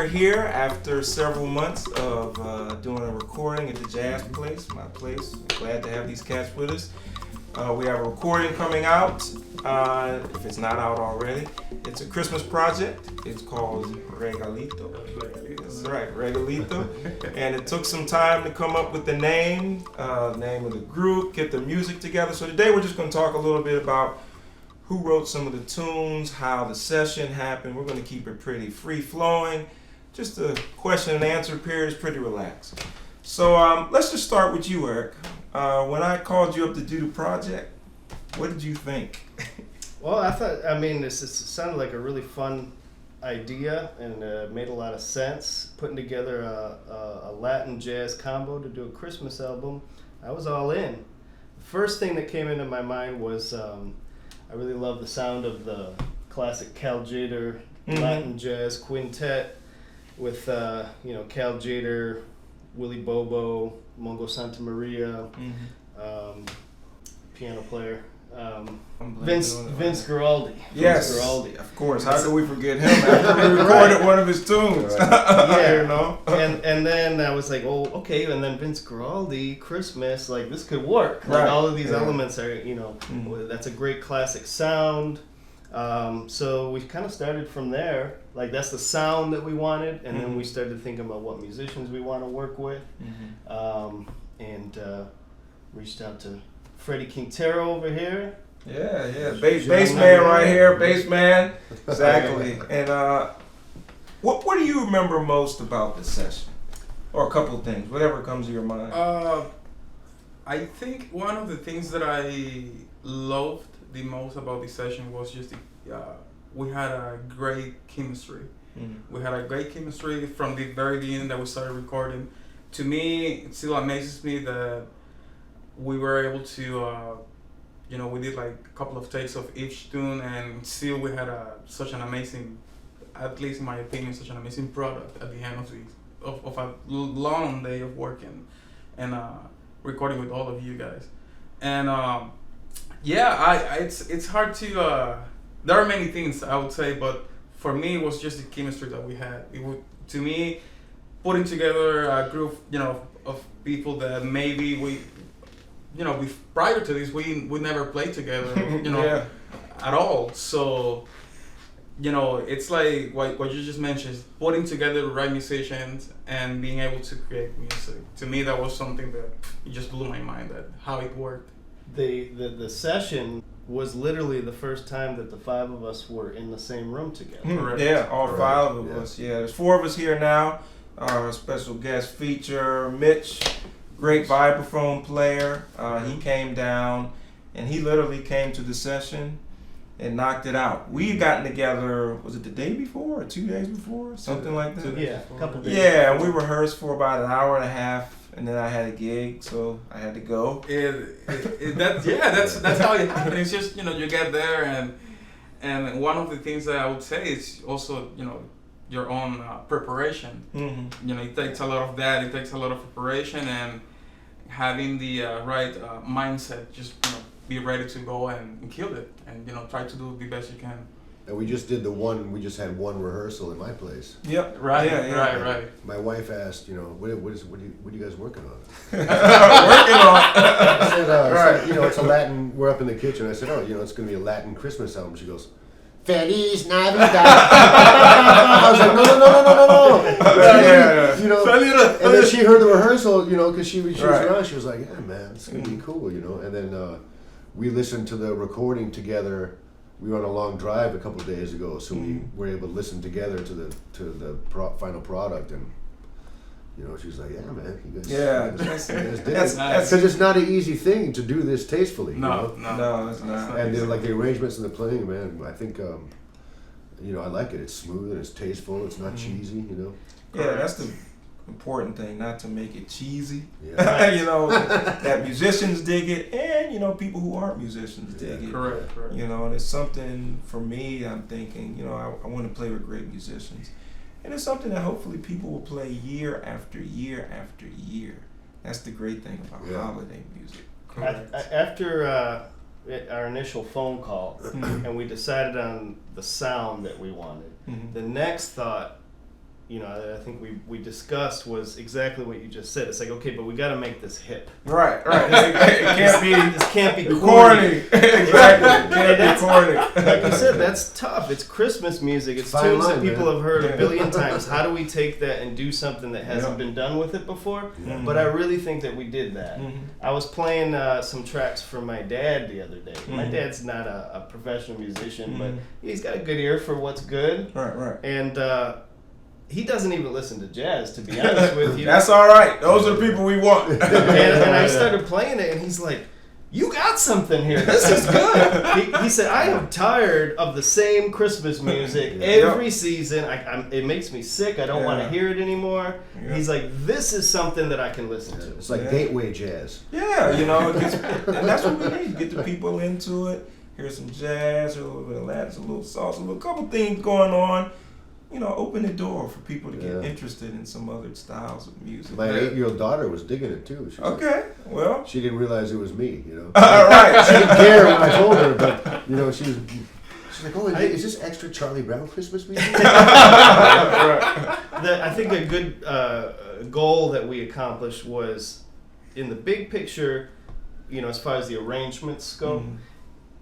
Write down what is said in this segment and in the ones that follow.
we're here after several months of doing a recording at the Jazz Place, my place. Glad to have these cats with us. We have a recording coming out, if it's not out already. It's a Christmas project. It's called Regalito. That's right, Regalito. And it took some time to come up with the name of the group, get the music together. So today we're just going to talk a little bit about who wrote some of the tunes, how the session happened. We're going to keep it pretty free-flowing. Just a question and answer period is pretty relaxed. So let's just start with you, Eric. When I called you up to do the project, what did you think? Well, this sounded like a really fun idea and made a lot of sense. Putting together a Latin jazz combo to do a Christmas album, I was all in. The first thing that came into my mind was I really love the sound of the classic Cal Tjader Latin jazz quintet with Cal Tjader, Willie Bobo, Mongo Santa Maria, piano player. Vince Guaraldi. Yes, Vince Guaraldi. Of course. How could we forget him after we recorded one of his tunes? Yeah, And then I was like, oh, okay. And then Vince Guaraldi, Christmas, like this could work. Like all of these elements are, that's a great classic sound. So we kind of started from there. Like that's the sound that we wanted, and then we started thinking about what musicians we want to work with, and reached out to Freddie Quintero over here. Yeah, bass man right here, bass man. Exactly. And what do you remember most about the session, or a couple of things, whatever comes to your mind? I think one of the things that I loved the most about this session was just we had a great chemistry. We had a great chemistry from the very beginning that we started recording. To me, it still amazes me that we were able to, we did like a couple of takes of each tune, and still we had such an amazing, at least in my opinion, such an amazing product at the end of a long day of working and recording with all of you guys. And it's hard to. There are many things I would say, but for me, it was just the chemistry that we had. To me, putting together a group, of people that maybe prior to this, we never played together, at all. So, it's like what you just mentioned, putting together the right musicians and being able to create music. To me, that was something that it just blew my mind, that how it worked. The session was literally the first time that the five of us were in the same room together. Correct. Yeah, all five of us. Yeah, there's four of us here now. Our special guest feature, Mitch, great vibraphone player. He came down and he literally came to the session and knocked it out. We gotten together, was it the day before or 2 days before? Something like that? Yeah, a couple days. Yeah, we rehearsed for about an hour and a half. And then I had a gig, so I had to go. That's how it happens. It's just you get there, and one of the things that I would say is also your own preparation. It takes a lot of that. It takes a lot of preparation and having the right mindset. Just be ready to go and kill it, and try to do the best you can. And we just had one rehearsal in my place. Yep. Right. Right. My wife asked, what are you guys working on? Working on. I said, it's a Latin. We're up in the kitchen. I said, it's going to be a Latin Christmas album. She goes, Feliz Navidad. I was like, no. And then she heard the rehearsal, because she was around. She was like, yeah, man, it's going to be cool, And then we listened to the recording together. We were on a long drive a couple of days ago, so we were able to listen together to the final product, and she was like, "Yeah, man, you guys did it." Because it's not an easy thing to do this tastefully. No, it's not. And the arrangements and the playing, man, I think, I like it. It's smooth and it's tasteful. It's not cheesy, Yeah, that's the important thing, not to make it cheesy. Yeah. That musicians dig it, and people who aren't musicians dig it. Correct. And it's something for me. I'm thinking, I want to play with great musicians, and it's something that hopefully people will play year after year after year. That's the great thing about holiday music. After our initial phone call, and we decided on the sound that we wanted, the next thought I think we discussed was exactly what you just said. It's like, okay, but we got to make this hip. Right. This can't be corny. Exactly. It can't be corny. Like you said, that's tough. It's Christmas music. It's Fine tunes line, that people man. have heard a billion times. How do we take that and do something that hasn't been done with it before? But I really think that we did that. I was playing some tracks for my dad the other day. My dad's not a professional musician, but he's got a good ear for what's good. Right. And he doesn't even listen to jazz, to be honest with you. That's all right. Those are the people we want. and I started playing it, and he's like, "You got something here. This is good." He said, "I am tired of the same Christmas music every season. It makes me sick. I don't want to hear it anymore." He's like, "This is something that I can listen to." It's like gateway jazz. Yeah, and that's what we need. Get the people into it. Hear some jazz, a little bit of Latin, a little salsa, a couple things going on. Open the door for people to get interested in some other styles of music. My 8-year-old daughter was digging it too. She was well. she didn't realize it was me, All right. She didn't care when I told her, but she's like, "Oh, is this extra Charlie Brown Christmas music?" I think a good goal that we accomplished was, in the big picture, as far as the arrangements go,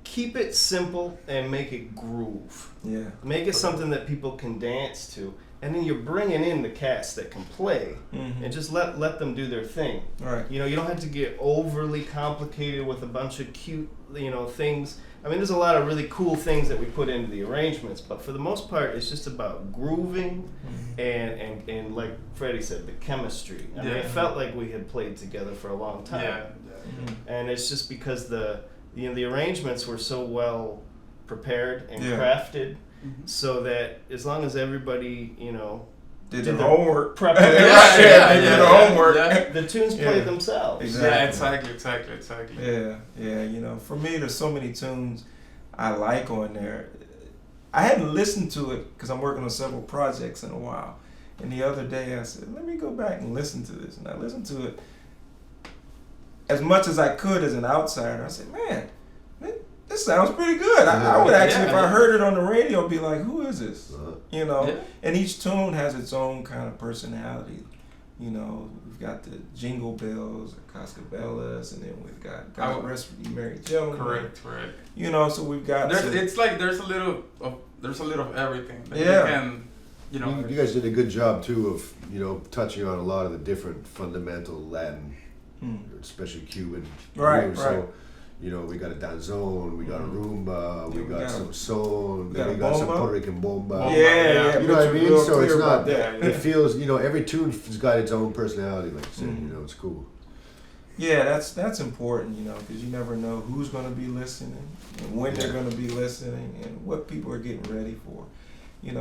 keep it simple and make it groove. Yeah. Make it something that people can dance to. And then you're bringing in the cats that can play and just let them do their thing. Right. You don't have to get overly complicated with a bunch of cute, things. I mean, there's a lot of really cool things that we put into the arrangements, but for the most part, it's just about grooving and like Freddie said, the chemistry. I mean, it felt like we had played together for a long time. Yeah. And it's just because the arrangements were so well prepared and crafted, so that as long as everybody, did their homework. Preparation. They did their homework. The tunes played themselves. Exactly. Yeah. For me, there's so many tunes I like on there. I hadn't listened to it because I'm working on several projects in a while. And the other day I said, let me go back and listen to this. And I listened to it as much as I could as an outsider. I said, man, this sounds pretty good. I would actually, if I heard it on the radio, be like, who is this? And each tune has its own kind of personality. We've got the Jingle Bells, the Cascabellas, and then we've got God Rest You Merry Gentlemen. Correct. So we've got. It's like there's a little of everything. That you can, You guys did a good job too of touching on a lot of the different fundamental Latin, especially Cuban. Right. So, we got a danzón, we got a rumba, we got some son, we got some bomba. Puerto Rican bomba. Yeah. You know what I mean? So it's not. It feels. Every tune's got its own personality. Like you said, it's cool. Yeah, that's important. Because you never know who's going to be listening and when they're going to be listening and what people are getting ready for.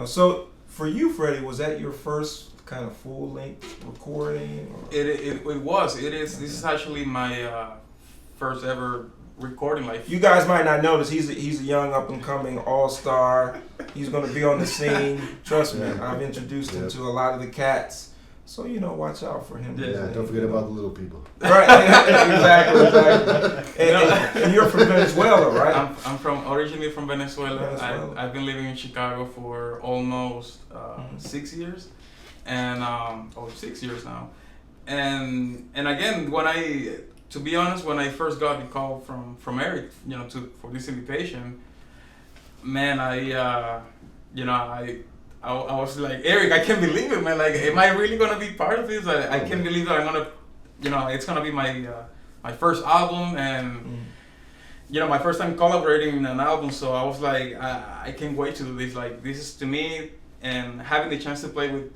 So for you, Freddie, was that your first kind of full length recording? Or? It was. It is. This is actually my first ever recording. Like, you guys might not notice, he's a young up and coming all-star. He's going to be on the scene. Trust me, I've introduced him to a lot of the cats. So watch out for him. Yeah, don't forget about the little people. Right, exactly. And you're from Venezuela, right? I'm originally from Venezuela. I've been living in Chicago for almost 6 years, and 6 years now. And again, to be honest, when I first got the call from Eric, for this invitation, man, I was like, Eric, I can't believe it, man. Like, am I really gonna be part of this? I can't believe that I'm gonna, it's gonna be my first album and my first time collaborating in an album. So I was like, I can't wait to do this. Like, this is to me, and having the chance to play with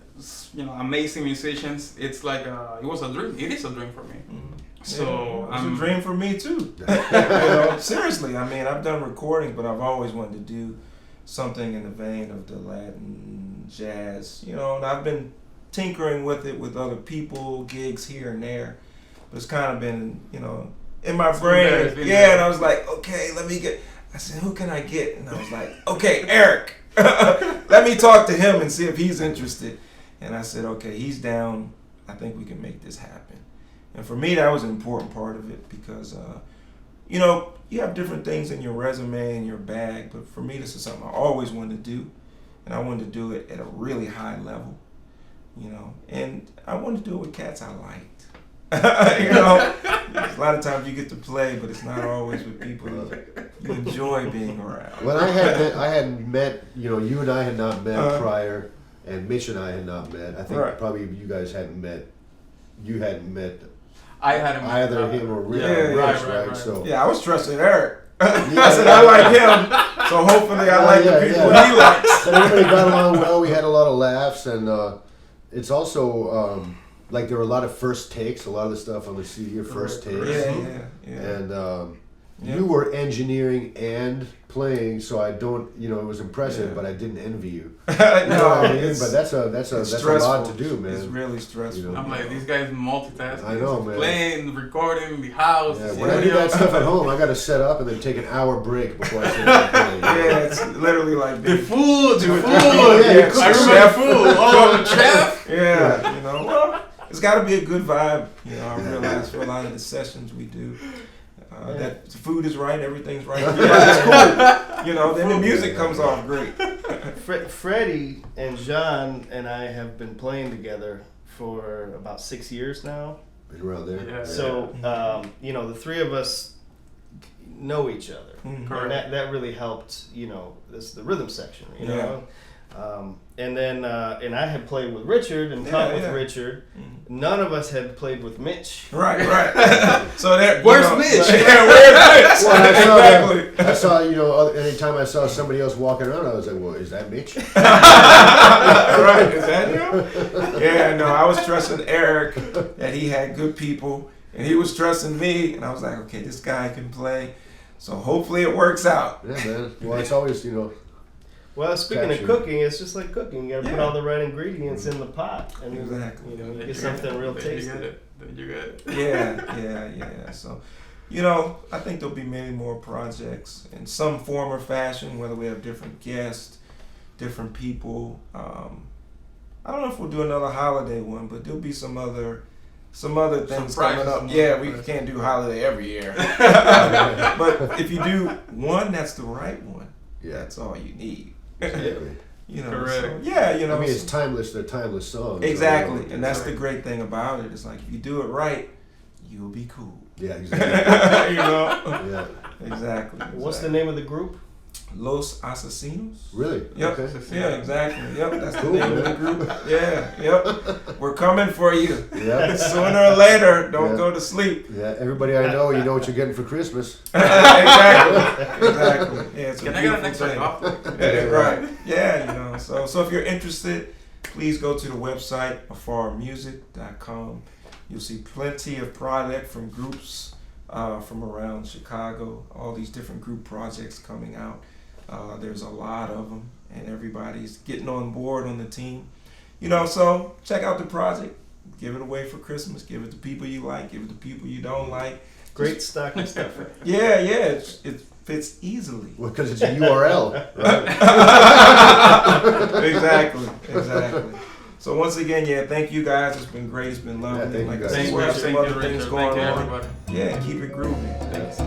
amazing musicians. It's like it was a dream. It is a dream for me. So it's a dream for me too. Seriously, I mean, I've done recordings, but I've always wanted to do something in the vein of the Latin jazz, and I've been tinkering with it with other people, gigs here and there, but it's kind of been, in my brain. And I was like, okay, I said, who can I get? And I was like, okay, Eric. Let me talk to him and see if he's interested. And I said, okay, he's down. I think we can make this happen. And for me, that was an important part of it because, you have different things in your resume and your bag, but for me, this is something I always wanted to do. And I wanted to do it at a really high level. you know, and I wanted to do it with cats I liked. You know, a lot of times you get to play, but it's not always with people you enjoy being around. When I hadn't met, you know, you and I had not met prior, and Mitch and I had not met. I think probably you guys hadn't met. You hadn't met I had him either him or Rich, right? So yeah, I was trusting Eric. I said I like him, so hopefully I like the people he likes. And everybody got along well. We had a lot of laughs, and it's also like there were a lot of first takes. A lot of the stuff on the CD are first takes. Yeah. And you were engineering and playing, so I don't, you know, it was impressive, but I didn't envy you. You know what I mean? But that's a lot to do, man. It's really stressful. You know? I'm like, these guys multitasking. I know, man. Playing, recording, the house. Yeah, when I do that stuff at home, I got to set up and then take an hour break before I sit down and play. Yeah, it's literally like the food. Yeah, I remember the food. Oh, the chef. Yeah, you know, well, it's got to be a good vibe. You know, I realize for a lot of the sessions we do. That the food is right, everything's right. It's cool. You know, then the music comes off great. Freddie and John and I have been playing together for about 6 years now. Been around there. Yeah. So, you know, the three of us know each other. Mm-hmm. And that really helped, you know, the rhythm section, you know. And then and I had played with Richard and taught with Richard. Mm-hmm. None of us had played with Mitch. Right. So that where's Mitch? Yeah, where's Mitch? Well, I saw, you know, anytime I saw somebody else walking around, I was like, well, is that Mitch? Right, is that him? Yeah, no, I was trusting Eric that he had good people, and he was trusting me, and I was like, okay, this guy can play, so hopefully it works out. Yeah, man. Well, it's always, you know. Well, speaking of cooking, it's just like cooking. You got to put all the right ingredients in the pot, and exactly. you know, you get something real tasty. Then you get it. Yeah. So, you know, I think there'll be many more projects in some form or fashion, whether we have different guests, different people. I don't know if we'll do another holiday one, but there'll be some other things coming up. Yeah, we can't do holiday every year. But if you do one, that's the right one. That's all you need. Exactly. You know, correct. So, yeah, you know. I mean, it's timeless. They're timeless songs. Exactly, So, and that's the great thing about it. It's like if you do it right, you'll be cool. Yeah, exactly. You know. Yeah. Exactly. What's the name of the group? Los Asesinos. Really? Yep. Okay. Yeah, exactly. Yep, that's Cool, the name of man. the group. Yeah, yep. We're coming for you. Yeah. Sooner or later, don't go to sleep. Yeah. Everybody I know, you know what you're getting for Christmas. Exactly. Yeah, it's Can a I get an beautiful extra thing. coffee? Yeah, right. Yeah, you know. So if you're interested, please go to the website afarmusic.com. You'll see plenty of product from groups from around Chicago. All these different group projects coming out. There's a lot of them, and everybody's getting on board on the team. You know, so check out the project. Give it away for Christmas. Give it to people you like. Give it to people you don't like. Great stocking stuffer. Yeah, it fits easily. Well, because it's a URL, right? Exactly. So once again, thank you guys. It's been great. It's been lovely. Yeah, thank you guys. I said, Thank we you, have some other things Richard. going Thank you, on. everybody. Yeah, keep it groovy. Thanks.